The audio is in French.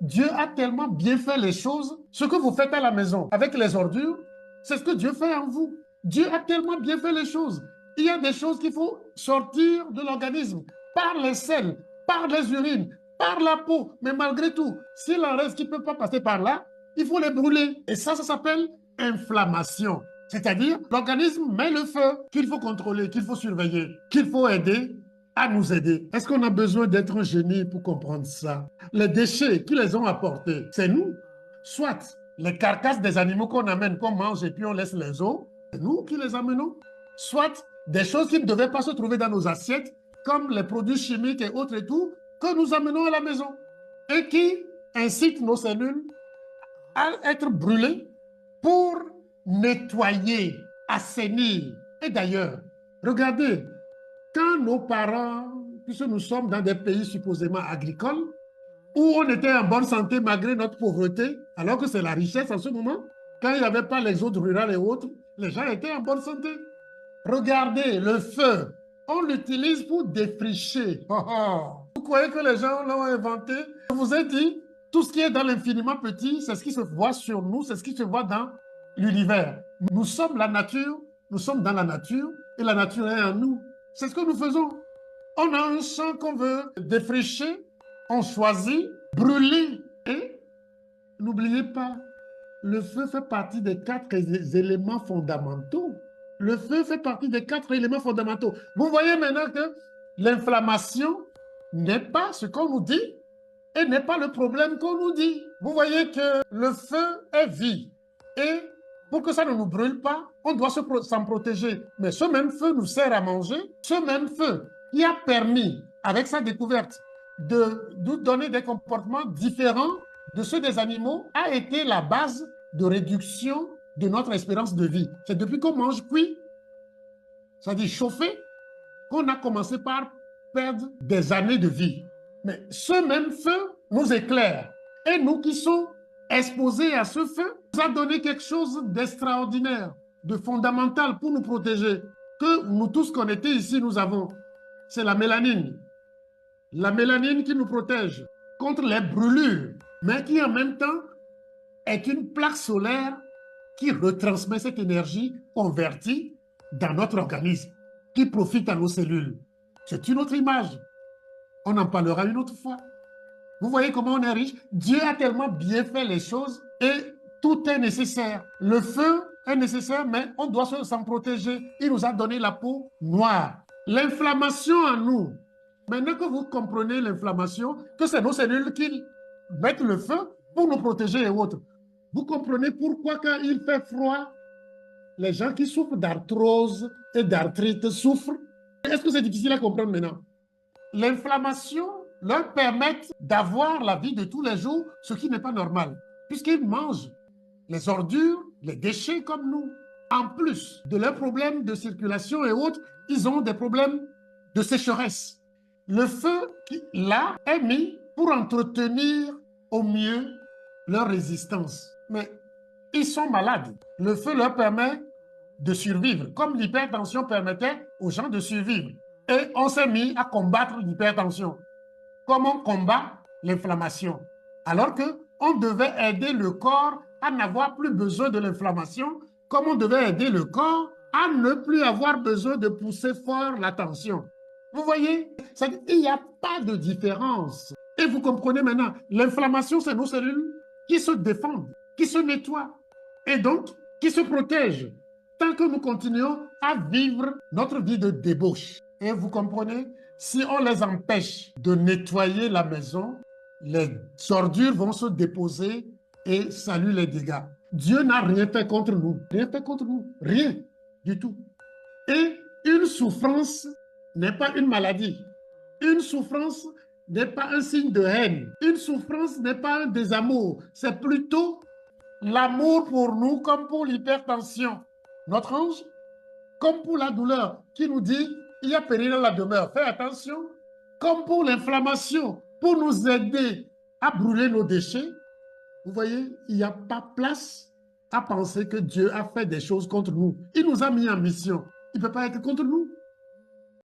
Dieu a tellement bien fait les choses. Ce que vous faites à la maison avec les ordures, c'est ce que Dieu fait en vous. Dieu a tellement bien fait les choses. Il y a des choses qu'il faut sortir de l'organisme par les selles, par les urines, par la peau. Mais malgré tout, s'il en reste qui ne peut pas passer par là, il faut les brûler. Et ça s'appelle inflammation. C'est-à-dire, l'organisme met le feu qu'il faut contrôler, qu'il faut surveiller, qu'il faut aider à nous aider. Est-ce qu'on a besoin d'être un génie pour comprendre ça? Les déchets qui les ont apportés, c'est nous. Soit les carcasses des animaux qu'on amène, qu'on mange et puis on laisse les os, c'est nous qui les amenons. Soit des choses qui ne devaient pas se trouver dans nos assiettes, comme les produits chimiques et autres et tout, que nous amenons à la maison et qui incitent nos cellules à être brûlées pour nettoyer, assainir. Et d'ailleurs, regardez, quand nos parents, puisque nous sommes dans des pays supposément agricoles, où on était en bonne santé malgré notre pauvreté, alors que c'est la richesse en ce moment, quand il n'y avait pas les autres rurales et autres, les gens étaient en bonne santé. Regardez, le feu, on l'utilise pour défricher. Oh, oh. Vous croyez que les gens l'ont inventé? Je vous ai dit, tout ce qui est dans l'infiniment petit, c'est ce qui se voit sur nous, c'est ce qui se voit dans l'univers. Nous sommes la nature, nous sommes dans la nature, et la nature est en nous. C'est ce que nous faisons. On a un champ qu'on veut défricher, on choisit, brûler. Et n'oubliez pas, le feu fait partie des 4 éléments fondamentaux. Le feu fait partie des 4 éléments fondamentaux. Vous voyez maintenant que l'inflammation n'est pas ce qu'on nous dit et n'est pas le problème qu'on nous dit. Vous voyez que le feu est vie. Et pour que ça ne nous brûle pas, on doit s'en protéger. Mais ce même feu nous sert à manger. Ce même feu qui a permis, avec sa découverte, de nous donner des comportements différents de ceux des animaux, a été la base de réduction de notre espérance de vie. C'est depuis qu'on mange cuit, c'est-à-dire chauffé, qu'on a commencé par perdre des années de vie. Mais ce même feu nous éclaire. Et nous qui sommes exposés à ce feu, nous a donné quelque chose d'extraordinaire, de fondamental pour nous protéger, que nous tous connectés ici, nous avons. C'est la mélanine. La mélanine qui nous protège contre les brûlures, mais qui en même temps est une plaque solaire qui retransmet cette énergie convertie dans notre organisme, qui profite à nos cellules. C'est une autre image. On en parlera une autre fois. Vous voyez comment on est riche? Dieu a tellement bien fait les choses et tout est nécessaire. Le feu est nécessaire, mais on doit s'en protéger. Il nous a donné la peau noire. L'inflammation en nous. Maintenant que vous comprenez l'inflammation, que c'est nos cellules qui mettent le feu pour nous protéger et autres, vous comprenez pourquoi quand il fait froid, les gens qui souffrent d'arthrose et d'arthrite souffrent? Est-ce que c'est difficile à comprendre maintenant? L'inflammation leur permet d'avoir la vie de tous les jours, ce qui n'est pas normal, puisqu'ils mangent les ordures, les déchets comme nous. En plus de leurs problèmes de circulation et autres, ils ont des problèmes de sécheresse. Le feu, là, est mis pour entretenir au mieux leur résistance. Mais ils sont malades. Le feu leur permet de survivre, comme l'hypertension permettait aux gens de survivre. Et on s'est mis à combattre l'hypertension. Comment on combat l'inflammation? Alors qu'on devait aider le corps à n'avoir plus besoin de l'inflammation, comme on devait aider le corps à ne plus avoir besoin de pousser fort la tension. Vous voyez, il n'y a pas de différence. Et vous comprenez maintenant, l'inflammation, c'est nos cellules qui se défendent, qui se nettoient, et donc qui se protègent, tant que nous continuons à vivre notre vie de débauche. Et vous comprenez, si on les empêche de nettoyer la maison, les ordures vont se déposer et saluent les dégâts. Dieu n'a rien fait contre nous, rien fait contre nous, rien du tout. Et une souffrance n'est pas une maladie. Une souffrance n'est pas un signe de haine. Une souffrance n'est pas un désamour. C'est plutôt l'amour pour nous comme pour l'hypertension. Notre ange, comme pour la douleur, qui nous dit il y a péril dans la demeure, fais attention. Comme pour l'inflammation, pour nous aider à brûler nos déchets. Vous voyez, il n'y a pas place à penser que Dieu a fait des choses contre nous. Il nous a mis en mission. Il ne peut pas être contre nous.